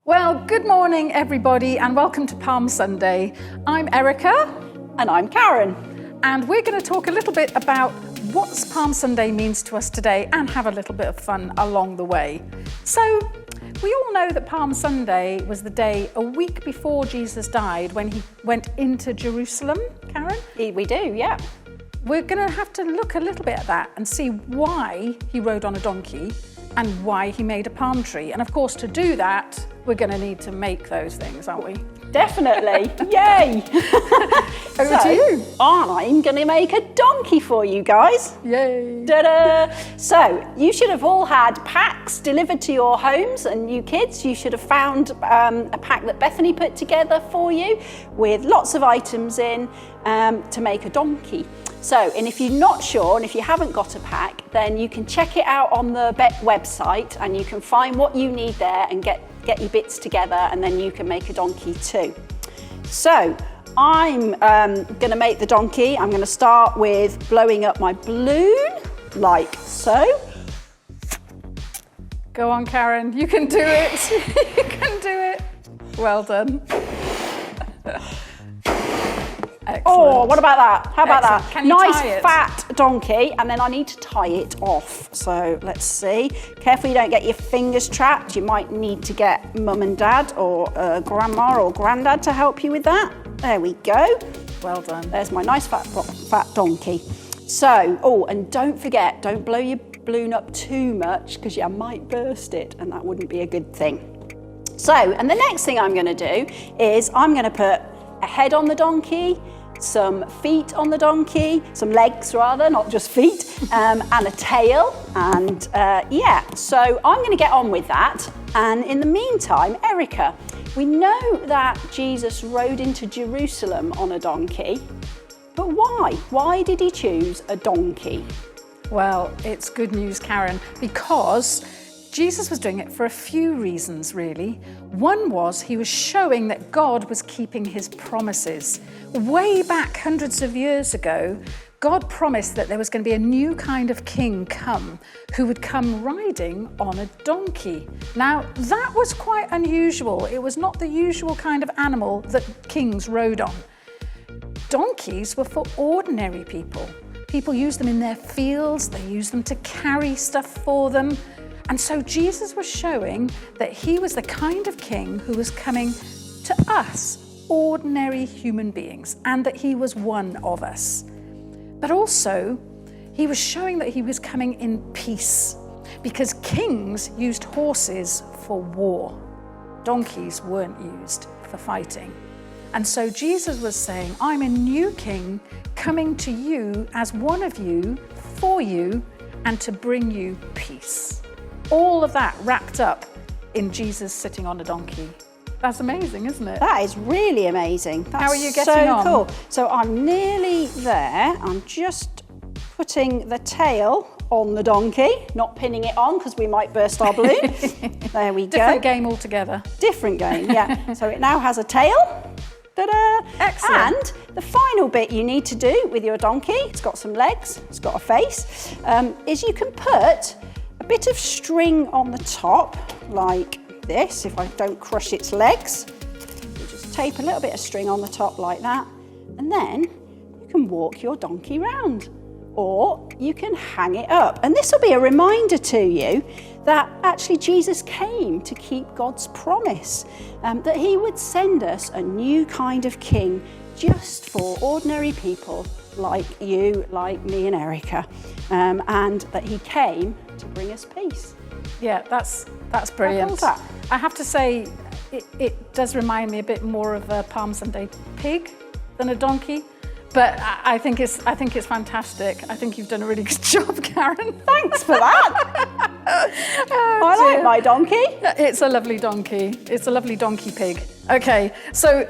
Well, good morning, everybody, and welcome to Palm Sunday. I'm Erica. And I'm Karon. And we're going to talk a little bit about what Palm Sunday means to us today and have a little bit of fun along the way. So, we all know that Palm Sunday was the day a week before Jesus died when he went into Jerusalem, Karon? We do, yeah. We're going to have to look a little bit at that and see why he rode on a donkey and why he made a palm tree. And of course, to do that, we're going to need to make those things, aren't we? Definitely. Yay! Over to you. I'm going to make a donkey for you guys. Yay! Ta-da! So, you should have all had packs delivered to your homes, and you kids, you should have found a pack that Bethany put together for you with lots of items in to make a donkey. So, and if you're not sure, and if you haven't got a pack, then you can check it out on the website and you can find what you need there and get your bits together, and then you can make a donkey too. So, I'm going to make the donkey. I'm going to start with blowing up my balloon, like so. Go on, Karon, you can do it. You can do it. Well done. Excellent. Oh, what about that? How about Excellent. that? Can you nice tie it? Fat donkey, and then I need to tie it off. So let's see. Careful you don't get your fingers trapped. You might need to get mum and dad or grandma or granddad to help you with that. There we go. Well done. There's my nice fat donkey. So, oh, and don't forget, don't blow your balloon up too much because you might burst it, and that wouldn't be a good thing. So, and the next thing I'm going to do is I'm going to put a head on the donkey, some feet on the donkey, some legs rather, not just feet, and a tail. And yeah, so I'm going to get on with that. And in the meantime, Erica, we know that Jesus rode into Jerusalem on a donkey, but why? Why did he choose a donkey? Well, it's good news, Karon, because Jesus was doing it for a few reasons, really. One was he was showing that God was keeping his promises. Way back hundreds of years ago, God promised that there was going to be a new kind of king come who would come riding on a donkey. Now, that was quite unusual. It was not the usual kind of animal that kings rode on. Donkeys were for ordinary people. People used them in their fields, they used them to carry stuff for them. And so Jesus was showing that he was the kind of king who was coming to us, ordinary human beings, and that he was one of us. But also, he was showing that he was coming in peace, because kings used horses for war. Donkeys weren't used for fighting. And so Jesus was saying, I'm a new king coming to you as one of you, for you, and to bring you peace. All of that wrapped up in Jesus sitting on a donkey. That's amazing, isn't it? That is really amazing. That's How are you getting on? So cool. So I'm nearly there. I'm just putting the tail on the donkey, not pinning it on because we might burst our balloon. There we go. Different game altogether. Different game, yeah. So it now has a tail. Ta-da! Excellent. And the final bit you need to do with your donkey, it's got some legs, it's got a face, is you can put a bit of string on the top, like this, if I don't crush its legs. You just tape a little bit of string on the top like that, and then you can walk your donkey round, or you can hang it up. And this will be a reminder to you that actually Jesus came to keep God's promise, that he would send us a new kind of king just for ordinary people like you, like me and Erica, and that he came to bring us peace. Yeah, that's brilliant. How cool is that? I have to say, it does remind me a bit more of a Palm Sunday pig than a donkey. But I think it's fantastic. I think you've done a really good job, Karon. Thanks for that. I like my donkey. It's a lovely donkey. It's a lovely donkey pig. Okay, so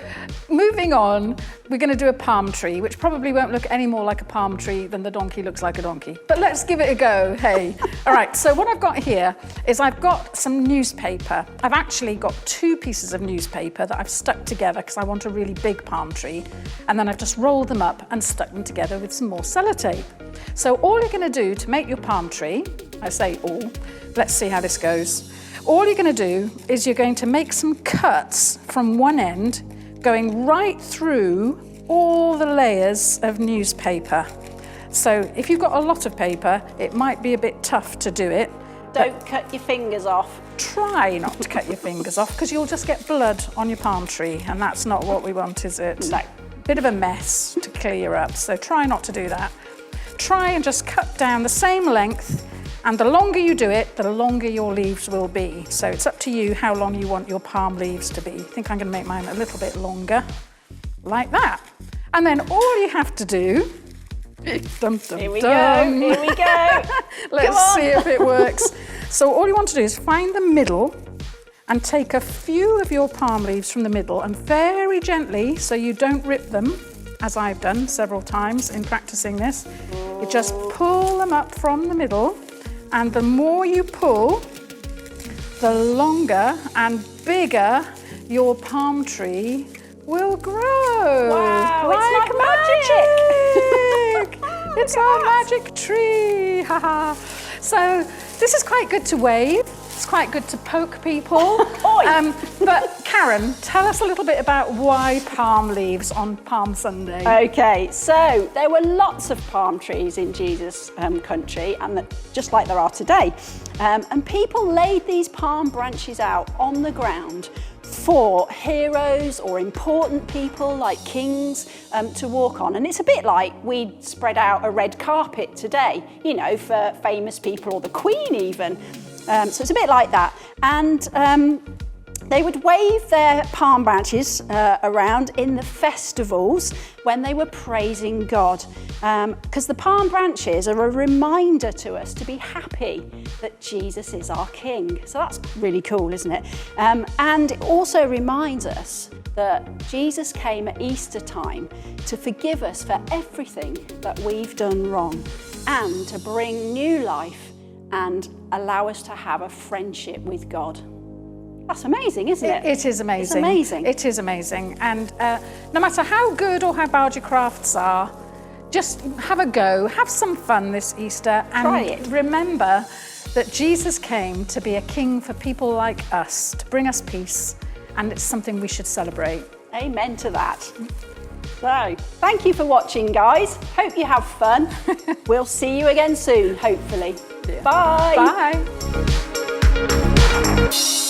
moving on, we're going to do a palm tree, which probably won't look any more like a palm tree than the donkey looks like a donkey. But let's give it a go, hey. All right, so what I've got here is I've got some newspaper. I've actually got 2 pieces of newspaper that I've stuck together because I want a really big palm tree. And then I've just rolled them up and stuck them together with some more sellotape. So all you're going to do to make your palm tree, I say all, let's see how this goes. All you're going to do is you're going to make some cuts from one end, going right through all the layers of newspaper. So if you've got a lot of paper, it might be a bit tough to do it. Don't cut your fingers off. Try not to cut your fingers off, because you'll just get blood on your palm tree, and that's not what we want, is it? No. Bit of a mess to clear up, so try not to do that. Try and just cut down the same length, and the longer you do it, the longer your leaves will be. So it's up to you how long you want your palm leaves to be. I think I'm going to make mine a little bit longer, like that. And then all you have to do, dum, dum, Here we dum. go, here we go. Let's see if it works. So all you want to do is find the middle and take a few of your palm leaves from the middle, and very gently, so you don't rip them, as I've done several times in practicing this, you just pull them up from the middle, and the more you pull, the longer and bigger your palm tree will grow. Wow, like it's like magic. It's a magic tree. Haha. So this is quite good to wave. It's quite good to poke people. But Karon, tell us a little bit about why palm leaves on Palm Sunday. Okay, so there were lots of palm trees in Jesus' country, and just like there are today. And people laid these palm branches out on the ground for heroes or important people like kings to walk on. And it's a bit like we'd spread out a red carpet today, you know, for famous people, or the Queen even. So it's a bit like that. And they would wave their palm branches around in the festivals when they were praising God. Because the palm branches are a reminder to us to be happy that Jesus is our King. So that's really cool, isn't it? And it also reminds us that Jesus came at Easter time to forgive us for everything that we've done wrong, and to bring new life and allow us to have a friendship with God. That's amazing, isn't it? It is amazing. It's amazing. It is amazing. And no matter how good or how bad your crafts are, just have a go, have some fun this Easter, and Try it. remember that Jesus came to be a king for people like us, to bring us peace, and it's something we should celebrate. Amen to that. So, thank you for watching, guys. Hope you have fun. We'll see you again soon, hopefully. Yeah. Bye. Bye.